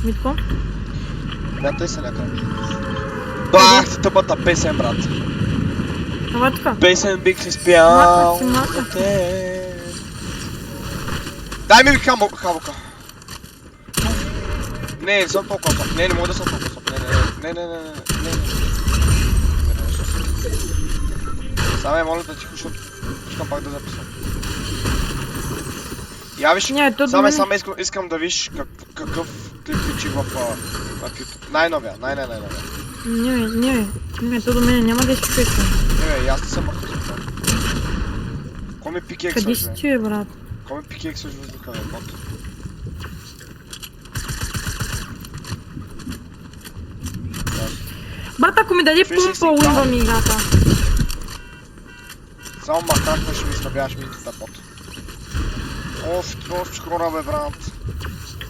Митко? Да, той се някъде. Бах ти тъпата песен, брат. Давай тука. Песен бих си спял Мака. за те. Дай ми хавока. Не съм толкова слаб. Не мога да съм толкова слаб. Не. Саме моля да тихо, защото искам пак да записвам. Я виж, саме искам да виж какъв клип личи в YouTube. Най-новия. Не, то до мене няма да изчуекам. Не, аз не съм мъртъв за това. Ко ми пикексваш, бе? Къде си ти, брат? Ко ми пикексваш въздуха, бе, бот? Брат, ако ми даде пумпа, уивам играта. Само макакваш и ми слабяваш минтата, бот. Оф, хора, бе, брат.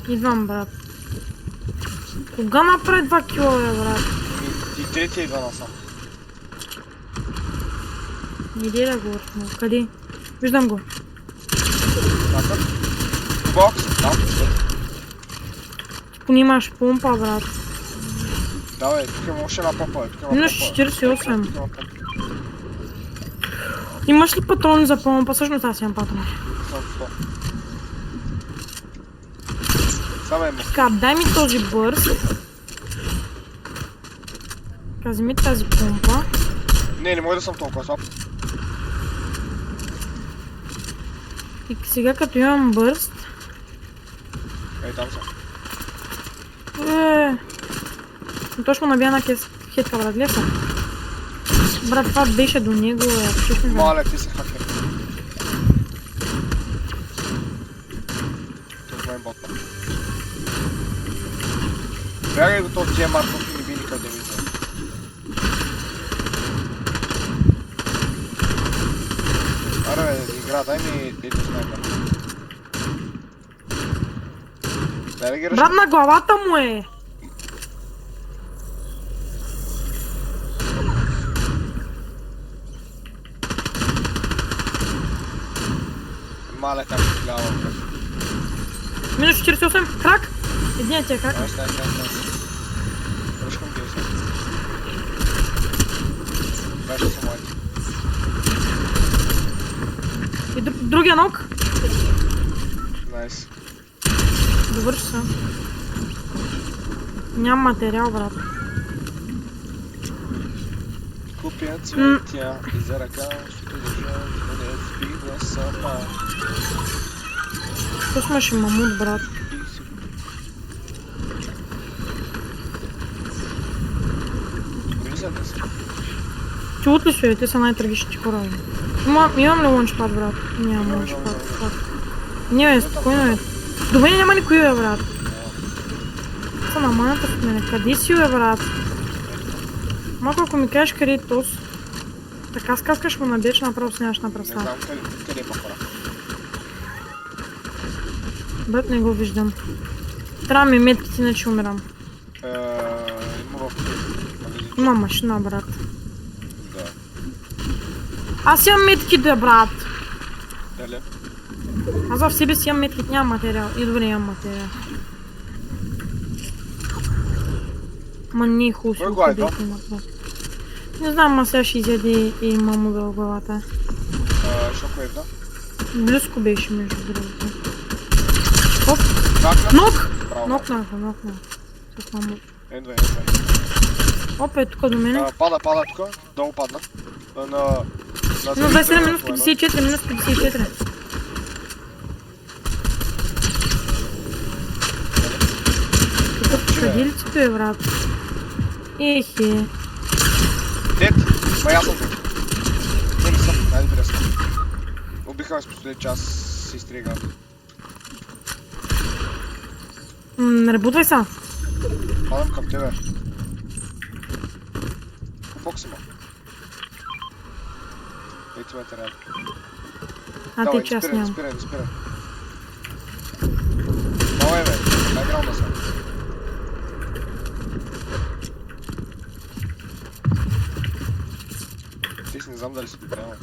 Идвам, брат. Кога направи 2 кила, бе, брат? И третия идва насам. Иди да го върхна. Къде? Виждам го. Така. Бокс, там. Ти поне имаш помпа, брат. Да, бе, тук имаше една помпа, бе. Минус 48. Имаш ли патрони за помпа? Всъщност аз имам патрони. Само има. Така, дай ми този бърз. Кази ми тази помпа. Не мога да съм толкова слаб. И сега като имам бърст. Ей, там съм. Точно набия на хетка, брат, гледа. Брат, това беше до него, честно. Маля, ти си хакер. Това е ботна. Бягай го този тия Марков и не би никъде виждал. Аре, бе, игра, дай ми един снайпер. Дай да ги ръща. Брат, на главата му е! Маля, как се глява, брат. Минус 48, крак! Единият ти е крак. Найс. Ръшкам ги сега. Беше са моите. И другия ног. Найс. Добър ще съм. Нямам материал, брат. Купя цветя и за ръка ще те държа, да не сбива сама. Тук имаше мамут, брат. Виждате се. Чуват ли се? Те са най-трагичните хора. Имам ли лънчпад, брат? Нямам лънчпад. Не, бе, спокойно е. До мене няма никой, бе, брат. Са на манята от мене. Къде си, бе, брат? Малко ако ми кажеш къде е тос, така скаскаш му набиеш, направо сняваш на пръста. Не знам къде има хора. Брат, не го виждам. Трябва ми метките, иначе умирам. Има в магазинче. Има машина, брат. Да. Аз имам метките, брат. Дали? Аз в себе си имам метките, нямам материал. И добре, имам материал. Ма не е хубаво. Кой го айдва? Не знам, ма сега ще изяде и мамо в главата. Шоквейв, да? Близко беше, между другото. Оп! Какна? Нок! Браво. Нокна. С мамо. Едва. Оп, е тук до мене. Пада тук. Долу падна. На 27 минус 54, минус 54. Какъв къдилцето е, брат? Ехе. Дед! Ма аз съм тук. Не съм, най-добре съм. Убиха ме с последния час си изтрига. Ребутвай са. Падам към тебе. Фокс има. Ейти материал. А ти че аз нямам. Спирай. Мало е, бе. Най-грауна съм. Ти си не знам дали си добрява.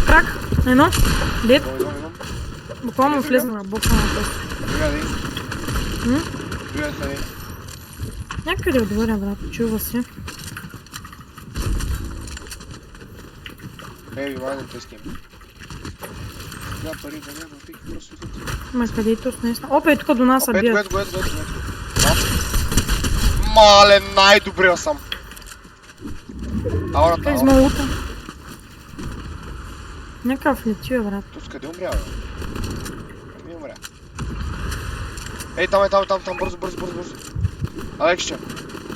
Крак. Едно. Дед. Идвам. Буквално влезна на бока на тъс. Гледай. Привет, Хари. Някъде отгоре, брат, чува се. Ей, внимание, тестим. Да, пари, да няма, пик, просто след. Ма къде и тут наистина. Опа, и тук до нас са Опет, бият. го. Мале, най-добрия съм. Аурата, Как сме лута? Някакъв лети, бе, брат. Тут къде умря, бе? Не умря. Ей, там, бързо. Алекше,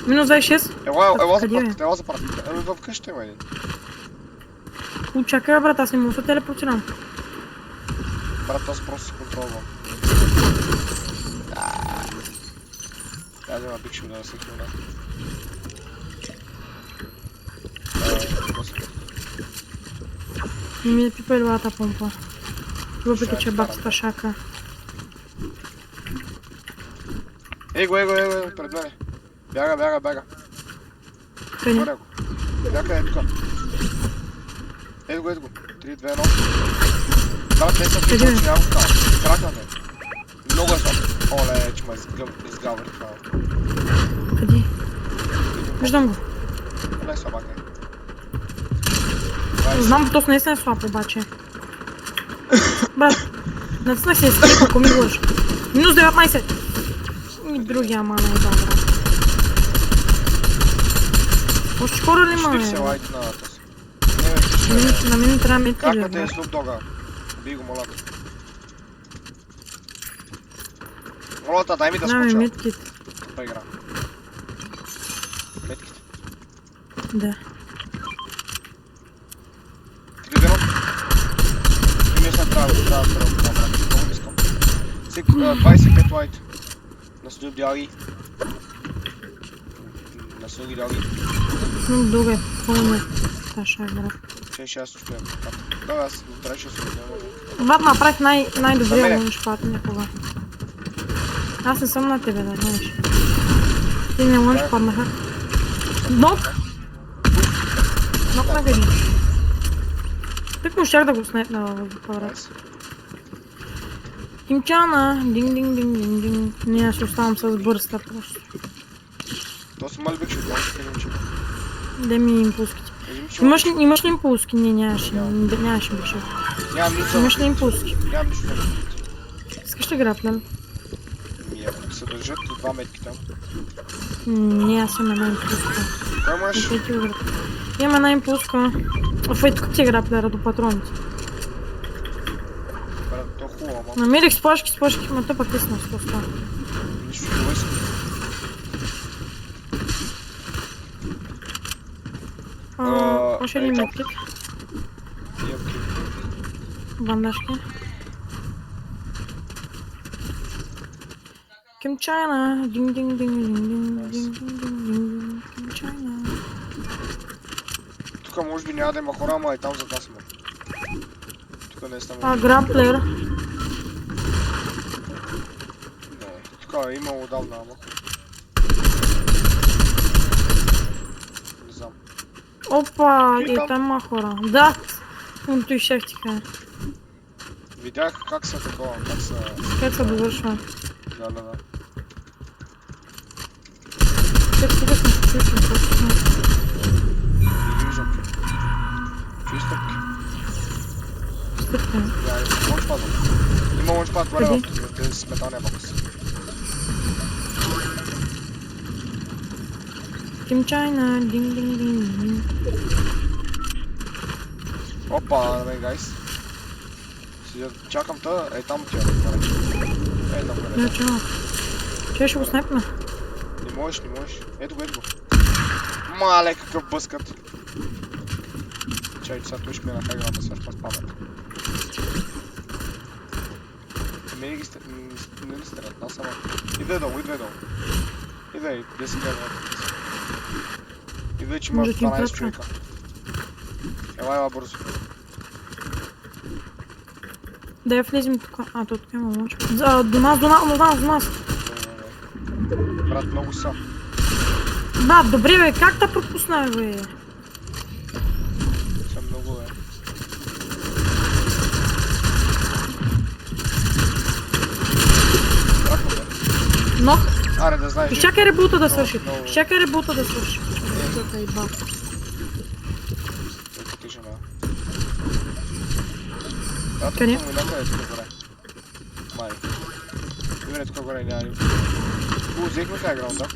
Минус 26. ела за Къде, бе? пратката, ела за пратката. Ами в къща има един. Чакай, брат, аз не мога да се телепортирам. Брат, аз просто си контролвам. Я да има биг шут да се хилна. Не ми да пипа елата помпа. Въпреки, че бакста шака. Ей го, пред мене. Бяга. Къде? Горе го. Бяга, ето тук. Ето го. 3, 2, 1. Брат, не съм Къде, пипал, бе? че няма го вкарам. Кракна ме. Много е слаб. Оле, че ме изгаври това. Къде? Виждам го. Не е слабак, е. Знам, то наистина е слаб, обаче. Брат, натиснах се escape, ако ми лъжи. Минус 19. И другия мана е да, брат. Още хора ли има, 40 бе? лайк на този. Не, На мен трябва метки, как бе, ме те е брат. Snoop Dogg-а? Бий го, моля. Молата, дай ми да Да, бе, скоча. метките. Тупа игра. Метките. Да. 3-1. И мисля, трябва да брат. Много искам. 25 лайт. На Snoop Dogg. На Snoop Dogg. Ну, дълга е пълна. Та шак, брат. Ще аз успея. Да, аз трябваше да се отнема. Брат, направих За най-добрия мене. лънчпад някога. Аз не съм на тебе, да знаеш. Ти не лънчпаднаха. Нок! Нок на гъди. Тък му щях да го снепна във въздуха, брат. Найс. Кимчана, динг. Не, аз ще оставам с бърста просто. То си мали бикши, това ще кажем, че. Дай ми импулските. Имаш ли импулски? Не, нямаше бикши. Нямам нищо. Имаш ли импулски? Нямам нищо. Искаш ли грапнем? Ако се държат два метки там. Не, аз имам една импулска. Кой имаш? Имам една импулска. Оф, тук ти е граплера до патроните. Брат, то е хубаво, ама. Намерих сплашки, ма те пък лисна с това. Нищо не войска. Още ли меткит? Бандажки. Кимчайна, динг. Кимчайна. Тук може би няма да има хора, ама и там зад нас сме. Тук не е само. Граплер. Не, тук е имало отдавна, ама. Не знам. Опа, Ти и там? там има хора. Да! Той шеф ти кажа. Видях как са такова, Как се довършва? Да. Как тук сме включени просто. Не виждам. Чуй стъпки. Стъпка. Има лънчпад. Има лънчпад, горе Къде? в тези с металния бокс. Кимчайна, динг. Опа, давай, гайс. Чакам та, там тя горе. Там горе. Не, чао. Че ще го снайпна? Не можеш. Ето го. Мале, какъв бъскът. Чай, сега той ще ми е на хаграм да свършва с памет. Не ли стрелят, аз сама. Идвай долу. Идвай, 10 гледа. Идвай, че имаш Може ти им 12 пръчва. човека. Ела бързо. Да я влезем тук. Тук има лънч. До нас. Брат, много са. Да, добре бе, как да пропусна бе? Са много, бе. Брат, бе. Но, Аре да знаеш. изчакай ребута да Но, свърши. но- Изчакай ребута да свърши. Тук е идва. Ето ти жена. Да, тук Къде? му и някъде тук горе. Май. Имаме тук горе няма никой. Взехме хайграунда.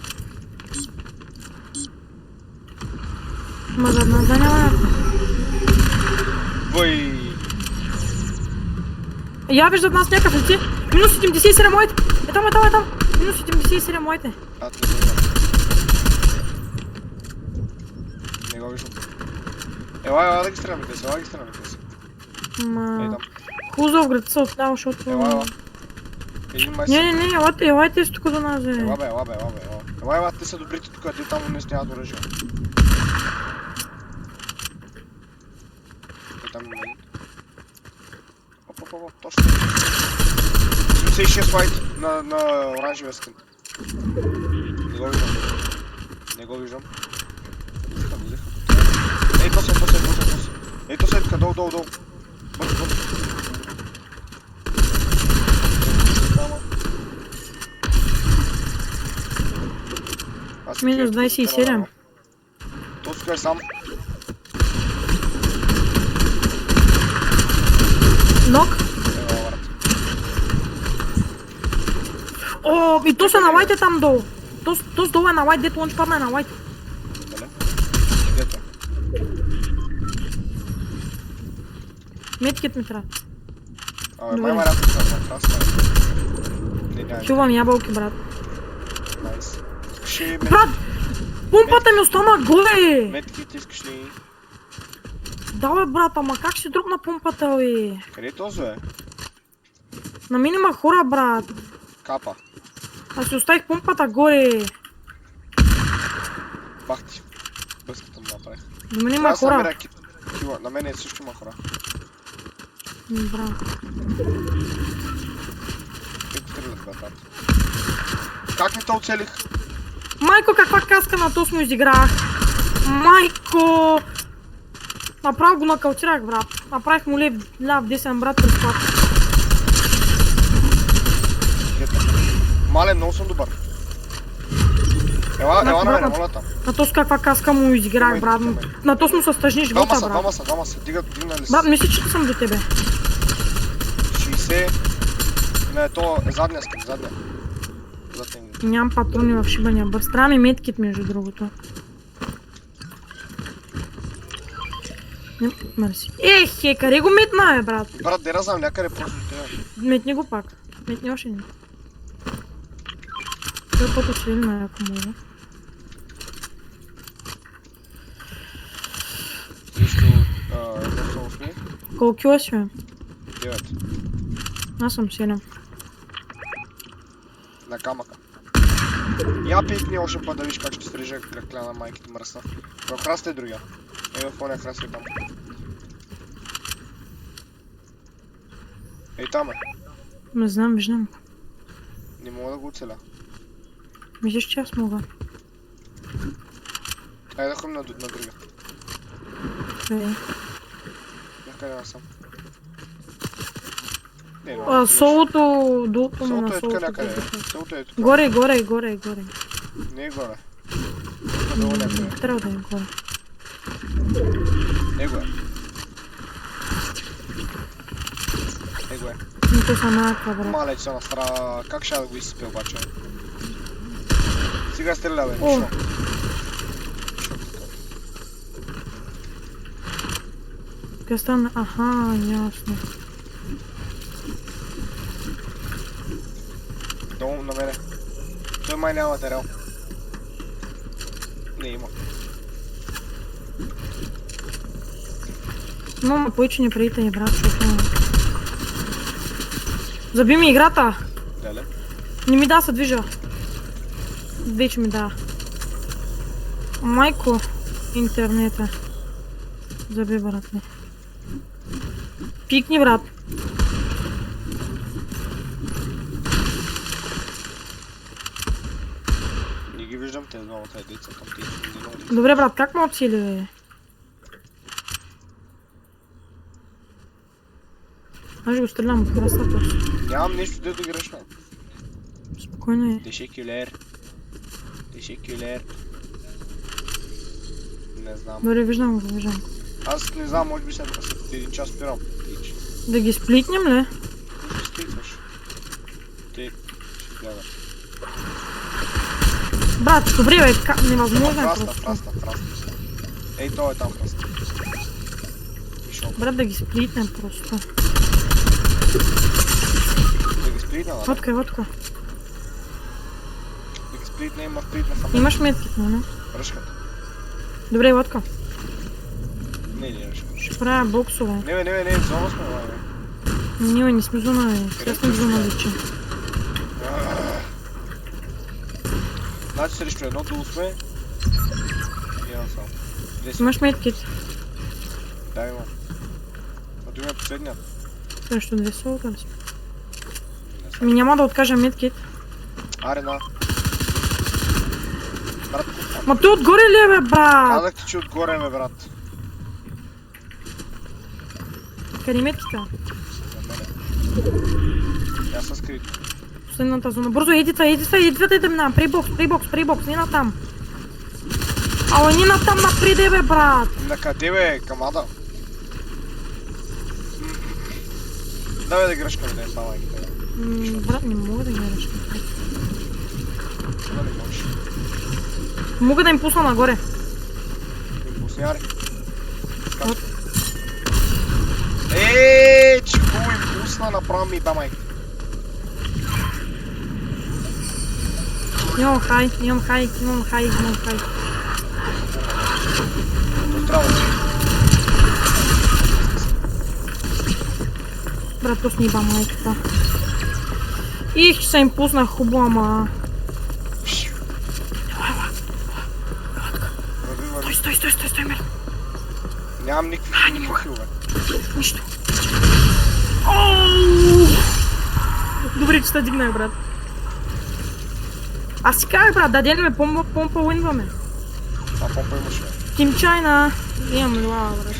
Ма за да няма някой. Вой! Я виждат нас някакъв лице. Минус 77 моите. Е там. Минус 77 моите. Не го виждам. Не го виждам. Ела да ги стреляме тези, ела да ги стреляме тези. Ей Ма... там. Хубаво в града са отляво, защото... Ела. Един май Не, елайте си тук до нас, бе. Ела, те са добрите тук, те там не нямат оръжие. Е там има един. Оп, точно. 76 лайт на оранжевия скин. Не го виждам. Дихам. Ей, то се. Ей, то се, долу. Бързо. Минус 27. То тук е сам. Нок. О, и то са на лайте там долу. То с долу е на лайт, дето лънч падна е на лайт. Дали? Дето? Медкит ми трябва. Май рад това става. Чувам ябълки, брат. Найс. Брат! Пумпата ми остана горе! Медкит искаш ли? Да бе, брат, ама как ще дропна пумпата, бе? Къде е този, бе? На мен има хора, брат. Капа. Аз си оставих пумпата горе. Бах ти. Бъската му направих. До мен има хора. На мен също има хора. Брат. Как стрелят, брат? Как ми те оцелих? Майко, каква каска на то му изиграх. Майко! Направо го накалтирах, брат. Направих му ляв десен, брат, през това. Мале, много съм добър. Ела на мен, моля там. На то с каква каска му изиграх, брат. На то му се стъжни живота, брат. Двама са. Дигнали си. Брат, мисля, че съм до тебе. 60. Не, то е задния скин, задния. Нямам патрони в шибания бърз. Трябва ми медкит, между другото. Мерси. Къде го метна, бе, брат? Брат, де знам, някъде просто тега. Метни го пак. Метни още не. Той път оцелили ме, ако мога. Нищо, едно са усми. Колко кила си, бе? 9. Аз съм 7. На камъка. Я пикни още път да виж как ще стрижа кракля на майките мръсна. В храста е другия. Ей, в оня храста е там. Ей, там е. Не знам, виждам. Не мога да го оцеля. Мислиш, че аз мога. Айде да ходим на другия. Някъде аз съм. Солото, долото му на солото е тук солото. някъде. Солото е тук. Горе. Не е горе. Долу някъде. Трябва да е горе. Него е. То са малка, брат. Мале, че са настра. Как ще да го изсипе обаче? Сега стреля, бе, О. нищо. Къде стана? Аха, ясно. Долу на мене. Той май няма материал. Не има. Но повече не преди ни, брат, защото... Заби ми играта! Дале? Не ми да се движа. Вече ми да. Майко, интернета. Заби, брат ми. Пикни, брат. Не ги виждам те двамата деца към тези. Добре, брат, как ме отсили, бе? Аз го стрелям от кръстата. Нямам нищо да грешна. Спокойно. Спокойно е. Teşekkürler. Teşekkürler. Не знам. Добре, виждам го, виждам го. Аз не знам, може би след един час спирам. Тич. Да ги сплитнем ли? Ще стикваш. Ти ще гледаш. Брат, добре бе, невъзможно е Фраста, просто. фраста. Ей, той е там фраста. Пишо. Брат, да ги сплитнем просто. Да ги сплитна, да? Водка, водка. Да ги сплитна, има сплитна само. Имаш медкит, не? Ръшката. Добре, водка. Не, ръшката. Ще правя боксове. Не, зона сме, бе. Ние не сме зона, бе. Сега сме в зона вече. Значи срещу едно долу сме. И едно само. Имаш медкит. Да, имам. А той има последният. Срещу 2 солта ли сме? Не знам. Ми няма да откажа медкит. Аре, на. Брат, Ма той отгоре ли е, бе, брат? казах ти, че отгоре ме, брат. Къде е медкита? На мене. Аз съм скрит. Последната зона. Бързо, едита да минавам. Прибокс, не на там. Ала не на там напреде, бе, брат. На къде, бе, камада? Давай да грешкаме, да е това майките. Брат, не мога да ги решам. Да не можеш. Мога да им пусна нагоре. Пусняри. Вот. Че хубаво им пусна, направо ми да майките. Имам хай. То трябва да си. Брат, то сниба майката. Их, че се им пусна хубаво, ама... Стой, мер. Нямам никакви хилове. Нищо. Оу! Добре, че те дигна, брат. Аз си казах, брат, даде ли ме помпа уинваме. А помпа имаш, бе. Тим Чайна. Имам лава, брат.